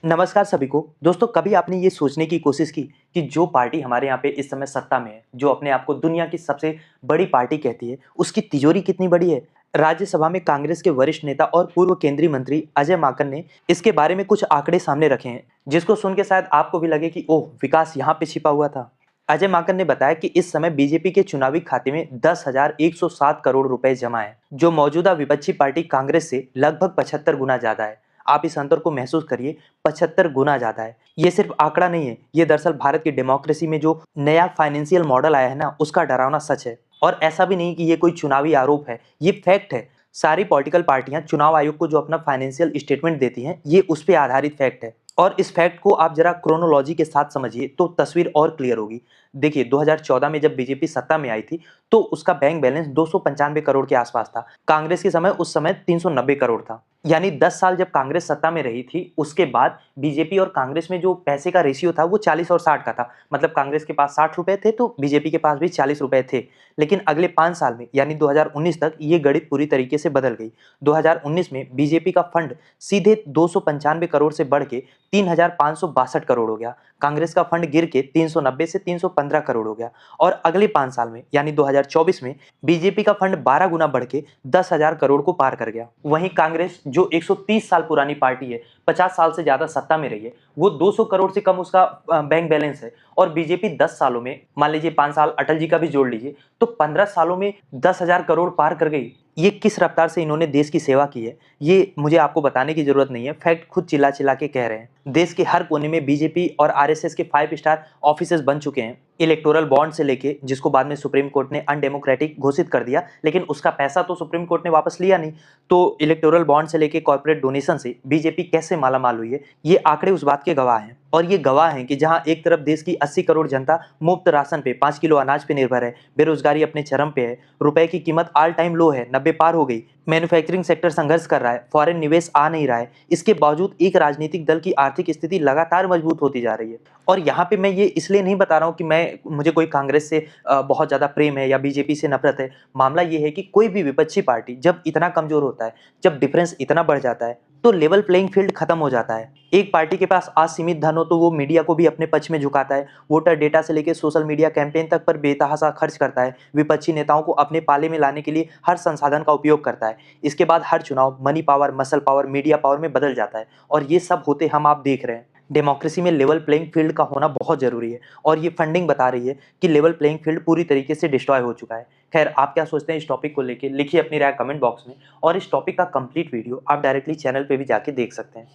नमस्कार सभी को। दोस्तों, कभी आपने ये सोचने की कोशिश की कि जो पार्टी हमारे यहाँ पे इस समय सत्ता में है, जो अपने आप को दुनिया की सबसे बड़ी पार्टी कहती है, उसकी तिजोरी कितनी बड़ी है? राज्यसभा में कांग्रेस के वरिष्ठ नेता और पूर्व केंद्रीय मंत्री अजय माकन ने इसके बारे में कुछ आंकड़े सामने रखे हैं, जिसको सुन के शायद आपको भी लगे कि ओह, विकास यहाँ पे छिपा हुआ था। अजय माकन ने बताया कि इस समय बीजेपी के चुनावी खाते में 10,107 करोड़ रुपए जमा है, जो मौजूदा विपक्षी पार्टी कांग्रेस से लगभग 75 गुना ज्यादा है। आप इस अंतर को महसूस करिए, 75 गुना ज्यादा है। ये सिर्फ आंकड़ा नहीं है, ये दरअसल भारत की डेमोक्रेसी में जो नया फाइनेंशियल मॉडल आया है ना, उसका डरावना सच है। और ऐसा भी नहीं कि ये कोई चुनावी आरोप है, ये फैक्ट है। सारी पॉलिटिकल पार्टियां चुनाव आयोग को जो अपना फाइनेंशियल स्टेटमेंट देती हैं, ये उस पर आधारित फैक्ट है। और इस फैक्ट को आप जरा क्रोनोलॉजी के साथ समझिए तो तस्वीर और क्लियर होगी। देखिए, 2014 में जब बीजेपी सत्ता में आई थी, तो उसका बैंक बैलेंस 295 करोड़ के आसपास था। कांग्रेस के समय उस समय 390 करोड़ था। यानी 10 साल जब कांग्रेस सत्ता में रही थी, उसके बाद बीजेपी और कांग्रेस में जो पैसे का रेशियो था वो 40 और 60 का था। मतलब कांग्रेस के पास 60 रुपए थे तो बीजेपी के पास भी 40 रुपए थे। लेकिन अगले 5 साल में यानी 2019 तक ये गणित पूरी तरीके से बदल गई। 2019 में बीजेपी का फंड सीधे 295 करोड़ से बढ़ के 3,562 करोड़ हो गया। कांग्रेस का फंड गिर के 390 से 315 करोड़ हो गया। और अगले 5 साल में यानी 2024 में बीजेपी का फंड 12 गुना बढ़ के 10,000 करोड़ को पार कर गया। वहीं कांग्रेस, जो 130 साल पुरानी पार्टी है, 50 साल से ज्यादा सत्ता में रही है, वो 200 करोड़ से कम उसका बैंक बैलेंस है। और बीजेपी 10 सालों में, मान लीजिए 5 साल अटल जी का भी जोड़ लीजिए, तो 15 सालों में 10,000 करोड़ पार कर गई। ये किस रफ्तार से इन्होंने देश की सेवा की है, ये मुझे आपको बताने की जरूरत नहीं है, फैक्ट खुद चिल्ला चिल्ला के कह रहे हैं। देश के हर कोने में बीजेपी और आरएसएस के 5 स्टार ऑफिसेज बन चुके हैं। इलेक्टोरल बॉन्ड से लेके, जिसको बाद में सुप्रीम कोर्ट ने अनडेमोक्रेटिक घोषित कर दिया, लेकिन उसका पैसा तो सुप्रीम कोर्ट ने वापस लिया नहीं। तो इलेक्टोरल बॉन्ड से लेके कॉर्पोरेट डोनेशन से बीजेपी कैसे मालामाल हुई है, ये आंकड़े उस बात के गवाह हैं। और ये गवाह हैं कि जहां एक तरफ देश की 80 करोड़ जनता मुफ्त राशन पे, 5 किलो अनाज पे निर्भर है, बेरोजगारी अपने चरम पे है, रुपए की कीमत ऑल टाइम लो है, 90 पार हो गई, मैन्युफैक्चरिंग सेक्टर संघर्ष कर रहा है, फॉरेन निवेश आ नहीं रहा है, इसके बावजूद एक राजनीतिक दल की आर्थिक स्थिति लगातार मजबूत होती जा रही है। और यहाँ पे मैं ये इसलिए नहीं बता रहा हूँ कि मुझे कोई कांग्रेस से बहुत ज्यादा प्रेम है या बीजेपी से नफरत है। मामला ये है कि कोई भी विपक्षी पार्टी जब इतना कमजोर होता है, जब डिफरेंस इतना बढ़ जाता है, तो लेवल प्लेइंग फील्ड खत्म हो जाता है। एक पार्टी के पास असीमित धन हो तो वो मीडिया को भी अपने पक्ष में झुकाता है, वोटर डेटा से लेकर सोशल मीडिया कैंपेन तक पर बेतहाशा खर्च करता है, विपक्षी नेताओं को अपने पाले में लाने के लिए हर संसाधन का उपयोग करता है। इसके बाद हर चुनाव money power, muscle power, media power में बदल जाता है। और ये सब होते हम आप देख रहे हैं। डेमोक्रेसी में लेवल प्लेइंग फील्ड का होना बहुत जरूरी है। और ये फंडिंग बता रही है कि लेवल प्लेइंग फील्ड पूरी तरीके से डिस्ट्रॉय हो चुका है। खैर, आप क्या सोचते हैं इस टॉपिक को लेके, लिखिए अपनी राय कमेंट बॉक्स में। और इस टॉपिक का कंप्लीट वीडियो आप डायरेक्टली चैनल पे भी जाके देख सकते हैं।